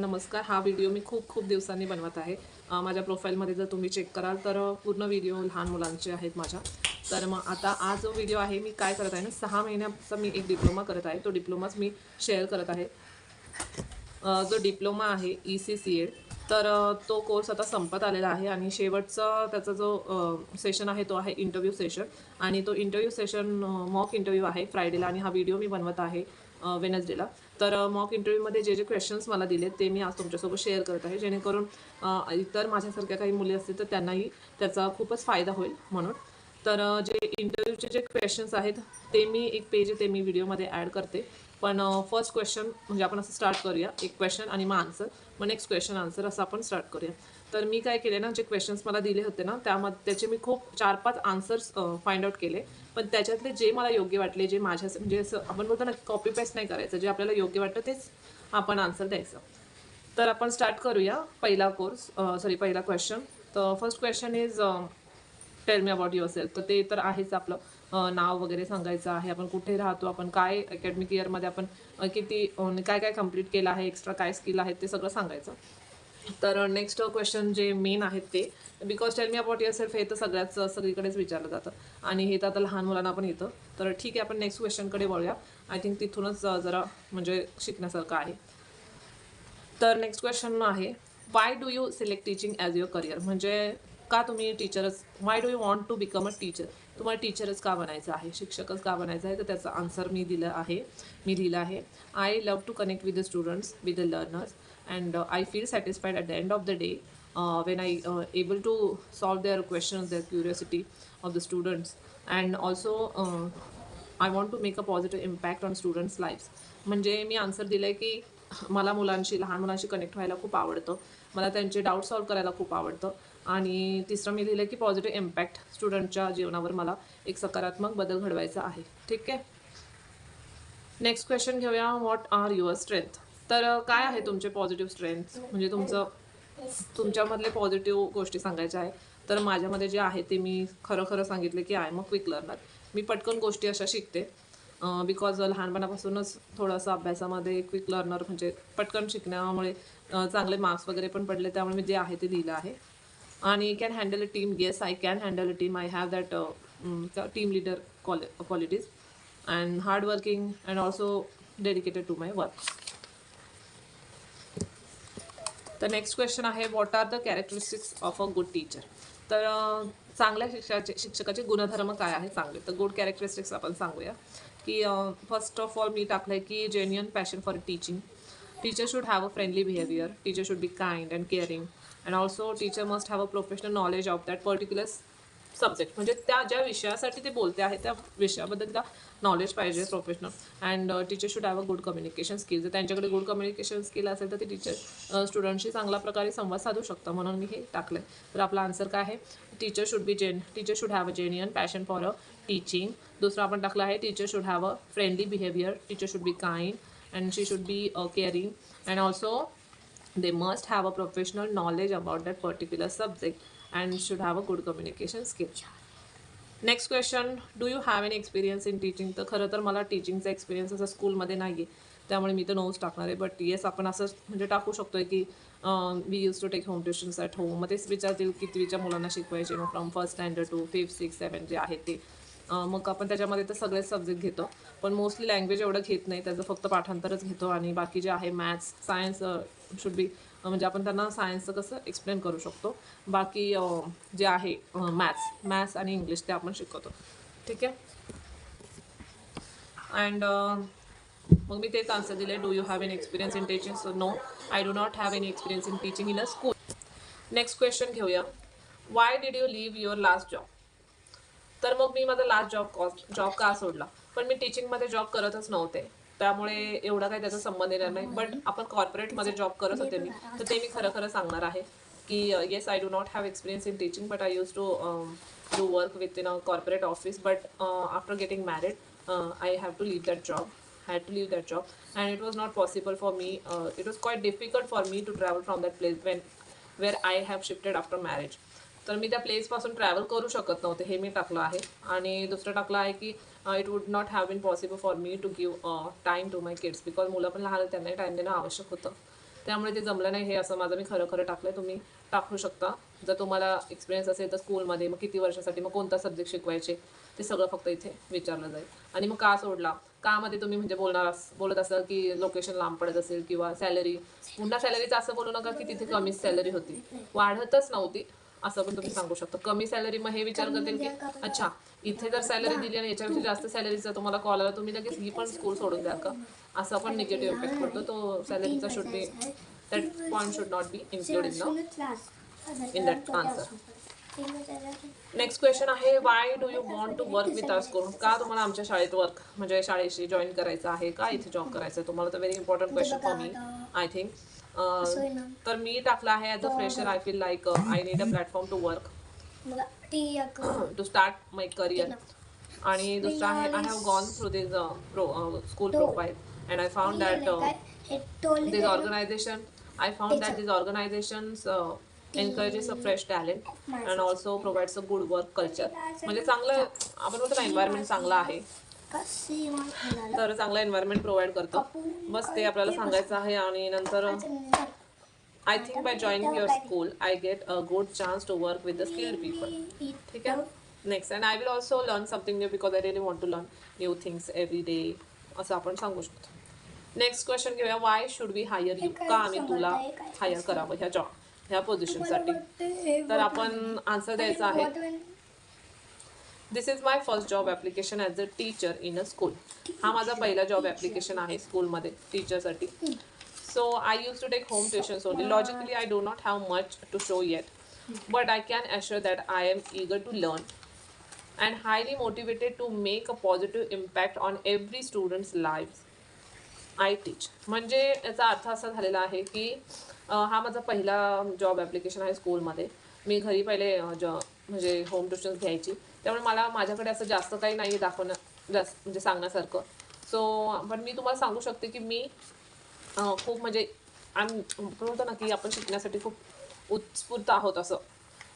नमस्कार. हा व्हिडिओ मी खूप दिवसांनी बनवत आहे. माझ्या प्रोफाईलमध्ये जर तुम्ही चेक कराल तर पूर्ण व्हिडिओ लहान मुलांचे आहेत माझ्या. तर मग आता हा जो व्हिडिओ आहे मी काय करत आहे ना, 6 महिन्याचा मी एक डिप्लोमा करत आहे. तो डिप्लोमाच मी शेअर करत आहे. जो डिप्लोमा आहे ECCA, तर तो कोर्स आता संपत आलेला आहे आणि शेवटचा त्याचा जो सेशन आहे तो आहे इंटरव्ह्यू सेशन. आणि तो इंटरव्ह्यू सेशन मॉक इंटरव्ह्यू आहे फ्रायडेला आणि हा व्हिडिओ मी बनवत आहे वेनसडेला. तर मॉक इंटरव्ह्यूमध्ये जे क्वेश्चन्स मला दिले ते मी आज तुमच्यासोबत शेअर करत आहे, जेणेकरून इतर माझ्यासारख्या काही मुली असतील तर त्यांनाही त्याचा खूपच फायदा होईल म्हणून. तर जे इंटरव्ह्यूचे जे क्वेश्चन्स आहेत ते मी एक पेज आहे ते मी व्हिडिओमध्ये ॲड करते. पण फर्स्ट क्वेश्चन म्हणजे आपण असं स्टार्ट करूया, एक क्वेश्चन आणि मग आन्सर, मग नेक्स्ट क्वेश्चन आन्सर असं आपण स्टार्ट करूया. तर मी काय केले ना, जे क्वेश्चन्स मला दिले होते ना त्याचे मी खूप 4-5 आन्सर्स फाइंड आउट केले. पण त्याच्यातले जे मला योग्य वाटले, जे माझ्या म्हणजे असं आपण बोलतो ना कॉपी पेस्ट नाही करायचं, जे आपल्याला योग्य वाटतं तेच आपण आन्सर द्यायचं. तर आपण स्टार्ट करूया पहिला क्वेश्चन. तर first question is tell me about your self. तर ते तर आहेच आपलं नाव वगैरे सांगायचं आहे, आपण कुठे राहतो, आपण काय अकॅडमिक इयरमध्ये आपण किती काय काय कंप्लीट केलं आहे, एक्स्ट्रा काय स्किल आहेत ते सगळं सांगायचं. तर नेक्स्ट क्वेश्चन जे मेन आहेत ते because tell me about your self हे तर सगळीकडेच विचारलं जातं आणि हे तर आता लहान मुलांना पण येतं. तर ठीक आहे, आपण नेक्स्ट क्वेश्चनकडे वळूया. आय थिंक तिथूनच जरा म्हणजे शिकण्यासारखं आहे. तर नेक्स्ट क्वेश्चन आहे, why do you select teaching as your career. म्हणजे का तुम्ही टीचरच, why do you want to become a teacher. तुम्हाला टीचरच का बनायचं आहे, शिक्षकच का बनायचं आहे. तर त्याचा आन्सर मी लिहिलं आहे. I love to connect with the students, with the learners, and I feel satisfied at the end of the day when I able to solve their questions, their curiosity of the students, and also I want to make a positive impact on students' lives. म्हणजे मी answer दिलं आहे की मला लहान मुलांशी connect व्हायला खूप आवडतं, मला त्यांचे डाऊट सॉल्व करायला खूप आवडतं. आणि तिसरं मी लिहिलं की पॉझिटिव्ह इम्पॅक्ट स्टुडंटच्या जीवनावर मला एक सकारात्मक बदल घडवायचा आहे. ठीक आहे. नेक्स्ट क्वेश्चन घेऊया, व्हॉट आर युअर स्ट्रेंथ. तर काय आहे तुमचे पॉझिटिव्ह स्ट्रेंथ, म्हणजे तुमच्यामधले पॉझिटिव्ह गोष्टी सांगायच्या आहे. तर माझ्यामध्ये जे आहे ते मी खरं सांगितले की I am a quick learner. मी पटकन गोष्टी अशा शिकते बिकॉज लहानपणापासूनच थोडंसं अभ्यासामध्ये क्विक लर्नर म्हणजे पटकन शिकण्यामुळे चांगले मार्क्स वगैरे पण पडले, त्यामुळे मी जे आहे ते लिहिलं आहे. आणि can handle a team. Yes, I can handle a team. I have that team leader qualities and hard working and also dedicated to my work. तर नेक्स्ट क्वेश्चन आहे, what are the characteristics of a good teacher. तर चांगल्या शिक्षकाचे गुणधर्म काय आहे चांगले. तर गुड कॅरेक्टरिस्टिक्स आपण सांगूया की फर्स्ट ऑफ ऑल मी टाकलं आहे की genuine passion for teaching. Teacher should have a friendly behaviour. Teacher should be kind and caring. And also teacher must have a professional knowledge of that particular subject. म्हणजे त्या ज्या विषयासाठी ते बोलते आहे त्या विषयाबद्दल त्या नॉलेज पाहिजे professional. And teacher should have a good communication skill. जर त्यांच्याकडे गुड कम्युनिकेशन स्किल असेल तर ते टीचर स्टुडंटशी चांगल्या प्रकारे संवाद साधू शकतं, म्हणून मी हे टाकलं आहे. तर आपला आन्सर काय आहे, teacher should have a genuine passion for a teaching. दुसरं आपण टाकलं आहे, teacher should have a friendly behaviour. Teacher should be kind and she should be caring. And also they must have a professional knowledge about that particular subject and should have a good communication skill. Next question, do you have any experience in teaching. तर खरं तर मला टीचिंगचा experience असं स्कूलमध्ये नाही आहे, त्यामुळे मी तर नोच टाकणार आहे. बट येस, आपण असं म्हणजे टाकू शकतो आहे की we use to take home tuitions at home. मग तेच विचारतील कितवीच्या मुलांना शिकवायचे, मग from first standard to 5th 6th 7th जे आहे ते. मग आपण त्याच्यामध्ये तर सगळेच सब्जेक्ट घेतो, पण मोस्टली लँग्वेज एवढं घेत नाही, त्याचं फक्त पाठांतरच घेतो. आणि बाकी जे आहे मॅथ्स सायन्स शुड बी म्हणजे आपण त्यांना सायन्सचं कसं एक्सप्लेन करू शकतो. बाकी जे आहे मॅथ्स आणि इंग्लिश ते आपण शिकवतो. ठीक आहे. अँड मग मी तेच आन्सर दिले, do you have any experience in teaching. So no, I do not have any experience in teaching in a school. Next question घेऊया, why did you leave your last job. तर मग मी माझा last job का सोडला. पण मी टीचिंगमध्ये job करतच नव्हते, त्यामुळे एवढा काही त्याचा संबंध येणार नाही. बट आपण कॉर्पोरेटमध्ये जॉब करत होते मी, तर ते मी खरं सांगणार आहे की yes, I do not have experience in teaching, but I use to do work with in a corporate office. But after getting married I have to leave that job. Had to leave that job, and it was not possible for me. It was quite difficult for me to travel from that place where I have shifted after marriage. तर मी त्या प्लेसपासून travel करू शकत नव्हते, हे मी टाकलं आहे. आणि दुसरं टाकलं आहे की it would not have been possible for me to give time to my kids, because मुलं पण लहान आहेत, त्यांनाही टाईम देणं आवश्यक होतं. त्यामुळे ते जमलं नाही हे असं माझं मी खरं खरं टाकलं. तुम्ही टाकू शकता जर तुम्हाला एक्सपिरियन्स असेल तर स्कूलमध्ये मग किती वर्षासाठी, मग कोणता सब्जेक्ट शिकवायचे ते सगळं फक्त इथे विचारलं जाईल. आणि मग का सोडला, का मध्ये तुम्ही म्हणजे बोलत असाल की लोकेशन लांब पडत असेल किंवा सॅलरी, पुन्हा सॅलरीचं असं बोलू नका की तिथे कमीच सॅलरी होती, वाढतच नव्हती असं पण तुम्ही सांगू शकता. कमी सॅलरी मग हे विचार करतील की अच्छा इथे जर सॅलरी दिली आणि याच्यापेक्षा जास्त सॅलरीचा तुम्हाला कॉल आला, तुम्ही लगेच ही पण स्कूल सोडून द्या का, असा पण निगेटिव्ह इफेक्ट पडतो. तो सॅलरीचा should be, that point should not be include in that answer. Next question आहे, why do you want to work with our school. का तुम्हाला आमच्या शाळेत वर्क म्हणजे शाळेशी जॉईन करायचं आहे, का इथे जॉब करायचं आहे तुम्हाला. तर very important question for me I think. तर मी टाकलं आहे as a fresher I feel like I need a platform to work to start my career. आणि दुसरा आहे, I have gone through this school profile and I found that this organization I found that these organizations encourages a fresh talent and also provides a good work culture. म्हणजे चांगलं आपण बोलतो ना environment चांगला आहे, तर चांगला एन्व्हायरमेंट प्रोव्हाइड करतो. बस ते आपल्याला सांगायचं आहे. आणि नंतर I think by joining your school I get a good chance to work with the skilled people. ठीक आहे. Next, and I will also learn something new because I really want to learn new things every day, असं आपण सांगू शकतो. Next question घेऊया, why should we hire you. का आम्ही तुला हायर करावं ह्या पोझिशनसाठी. तर आपण आन्सर द्यायचा आहे, this is my first job application as a teacher in a school. हा माझा पहिला जॉब ॲप्लिकेशन आहे स्कूलमध्ये टीचरसाठी. So I use to take home tuitions only. Logically I do not have much to show yet, but I can assure that I am eager to learn and highly motivated to make a positive impact on every student's lives I teach. म्हणजे याचा अर्थ असा झालेला आहे की हा माझा पहिला जॉब ॲप्लिकेशन आहे स्कूलमध्ये. मी घरी पहिले म्हणजे होम ट्युशन्स घ्यायची, त्यामुळे मला माझ्याकडे असं जास्त काही नाही जास्त म्हणजे सांगण्यासारखं. सो पण मी तुम्हाला सांगू शकते की मी खूप म्हणजे म्हणतो ना की आपण शिकण्यासाठी खूप उत्स्फूर्त आहोत असं.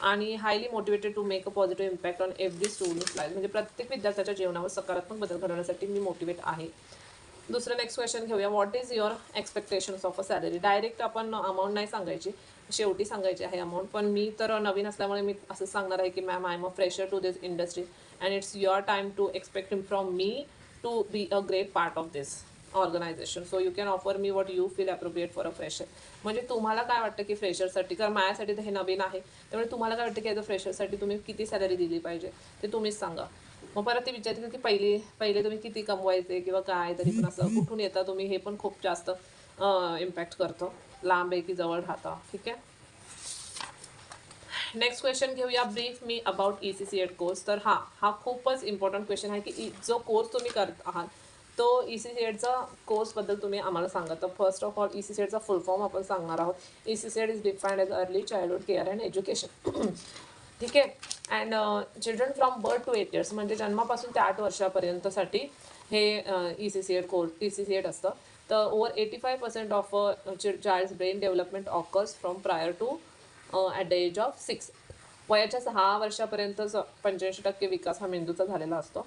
आणि highly motivated to make a positive impact on every students life. म्हणजे प्रत्येक विद्यार्थ्याच्या जीवनावर सकारात्मक बदल घडवण्यासाठी मी मोटिवेट आहे. दुसरं नेक्स्ट क्वेश्चन घेऊया, what is your expectations of a salary. Direct आपण अमाऊंट नाही सांगायची, शेवटी सांगायची आहे अमाऊंट. पण मी तर नवीन असल्यामुळे मी असं सांगणार आहे की ma'am I am a fresher to this industry and it's your time to expect from me to be a great part of this organisation. So you can offer me what you feel appropriate for a fresher. म्हणजे तुम्हाला काय वाटतं की फ्रेशरसाठी, कारण माझ्यासाठी तर हे नवीन आहे, त्यामुळे तुम्हाला काय वाटतं की ॲज अ फ्रेशरसाठी तुम्ही किती सॅलरी दिली पाहिजे ते तुम्हीच सांगा. मग परत ते विचारतील की पहिले तुम्ही किती कमवायचे किंवा काय, तरी पण असं कुठून येता तुम्ही हे पण खूप जास्त इम्पॅक्ट करतं, लांब आहे की जवळ राहता. ठीक आहे. नेक्स्ट क्वेश्चन घेऊया, brief me about ECCET course. तर हा खूपच इम्पॉर्टंट क्वेश्चन आहे की जो कोर्स तुम्ही करत आहात तो ECCETचा कोर्सबद्दल तुम्ही आम्हाला सांगा. तर फर्स्ट ऑफ ऑल ECCETचा फुल फॉर्म आपण सांगणार आहोत. ECCET is defined as early childhood care and education. ठीक आहे. And children from birth to 8 years, म्हणजे जन्मापासून ते 8 वर्षापर्यंतसाठी हे ECCET असतं. तर over 85% of child's brain development occurs from prior to at the age of 6. वयाच्या 6 वर्षापर्यंतच 85% विकास हा मेंदूचा झालेला असतो.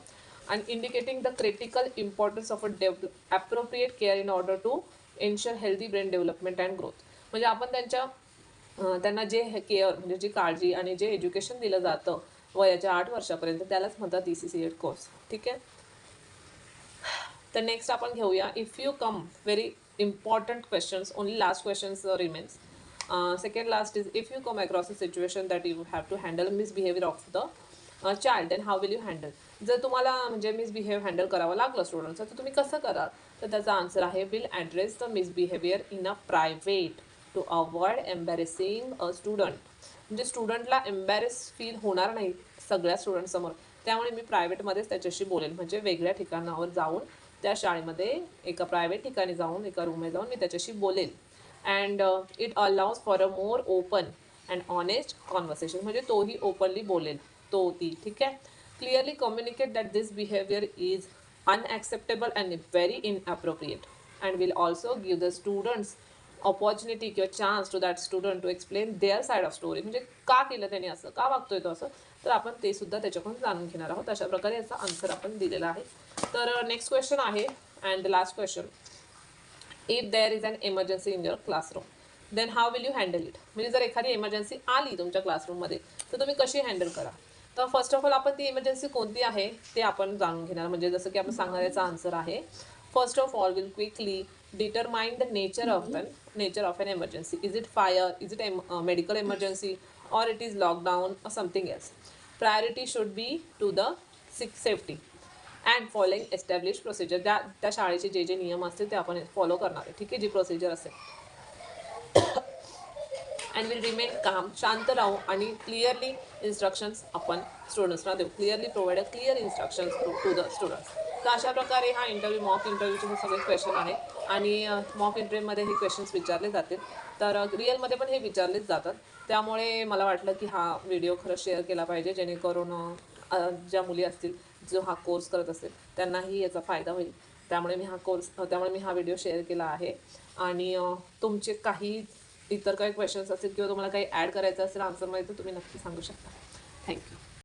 And indicating the critical importance of appropriate care in order to ensure healthy brain development and growth. म्हणजे आपण त्यांना जे केअर म्हणजे जी काळजी आणि जे एज्युकेशन दिलं जातं वयाच्या 8 वर्षापर्यंत त्यालाच म्हणतात ECCET कोर्स. ठीक आहे. तर नेक्स्ट आपण घेऊया, if you come, very important questions, only last questions remains. Second last is, if you come across a situation that you have to handle misbehaviour of the child, then how will you handle. जर तुम्हाला म्हणजे misbehave handle करावं लागलं स्टुडंटचं तर तुम्ही कसं कराल. तर त्याचा आन्सर आहे, will address the misbehaviour in a private to avoid embarrassing a student. म्हणजे स्टुडंटला एम्बॅरेस फील होणार नाही सगळ्या स्टुडंटसमोर, त्यामुळे मी प्रायव्हेटमध्येच त्याच्याशी बोलेल. म्हणजे वेगळ्या ठिकाणावर जाऊन त्या शाळेमध्ये एका प्रायव्हेट ठिकाणी जाऊन एका रूममध्ये जाऊन मी त्याच्याशी बोलेल. And it allows for a more open and honest conversation. म्हणजे तोही ओपनली बोलेल, ती. ठीक आहे. Clearly communicate that this behaviour is unacceptable and very inappropriate and will also give the students opportunity किंवा chance to that student to explain their side of story. म्हणजे का केलं त्याने असं, का वागतोय तो असं, तर आपण ते सुद्धा त्याच्याकडून जाणून घेणार आहोत. अशा प्रकारे याचा आन्सर आपण दिलेला आहे. तर नेक्स्ट क्वेश्चन आहे and the last question, if there is an emergency in your classroom then how will you handle it. म्हणजे जर एखादी इमर्जन्सी आली तुमच्या क्लासरूममध्ये तर तुम्ही कशी हँडल करा. तर फर्स्ट ऑफ ऑल आपण ती इमर्जन्सी कोणती आहे ते आपण जाणून घेणार. म्हणजे जसं की आपण सांगणार याचा आन्सर आहे. First of all will quickly determine the nature of an emergency. Is it fire, is it a medical emergency, or it is lockdown or something else. Priority should be to the safety and following established procedure. त्या शाळेचे जे जे नियम असतील ते आपण follow करणार आहे. ठीक आहे, जी प्रोसिजर असेल. अँड विल रिमेन काम, शांत राहू आणि क्लिअरली इन्स्ट्रक्शन्स आपण स्टुडंट्सना देऊ. Clearly provide clear instructions to the students. तर अशा प्रकारे हा इंटरव्ह्यू, मॉक इंटरव्ह्यूचे हे सगळे क्वेश्चन आहे आणि मॉक इंटरव्ह्यूमध्ये हे क्वेश्चन्स विचारले जातील. तर रिअलमध्ये पण हे विचारलेच जातात. त्यामुळे मला वाटलं की हा व्हिडिओ खरंच शेअर केला पाहिजे, जेणेकरून ज्या मुली असतील, जो हा कोर्स करत असेल त्यांनाही याचा फायदा होईल. त्यामुळे मी हा व्हिडिओ शेअर केला आहे. आणि तुमचे काही इतर काही क्वेश्चन्स असतील किंवा तुम्हाला काही ॲड करायचं असेल आन्सरमध्ये तर तुम्ही नक्की सांगू शकता. थँक्यू.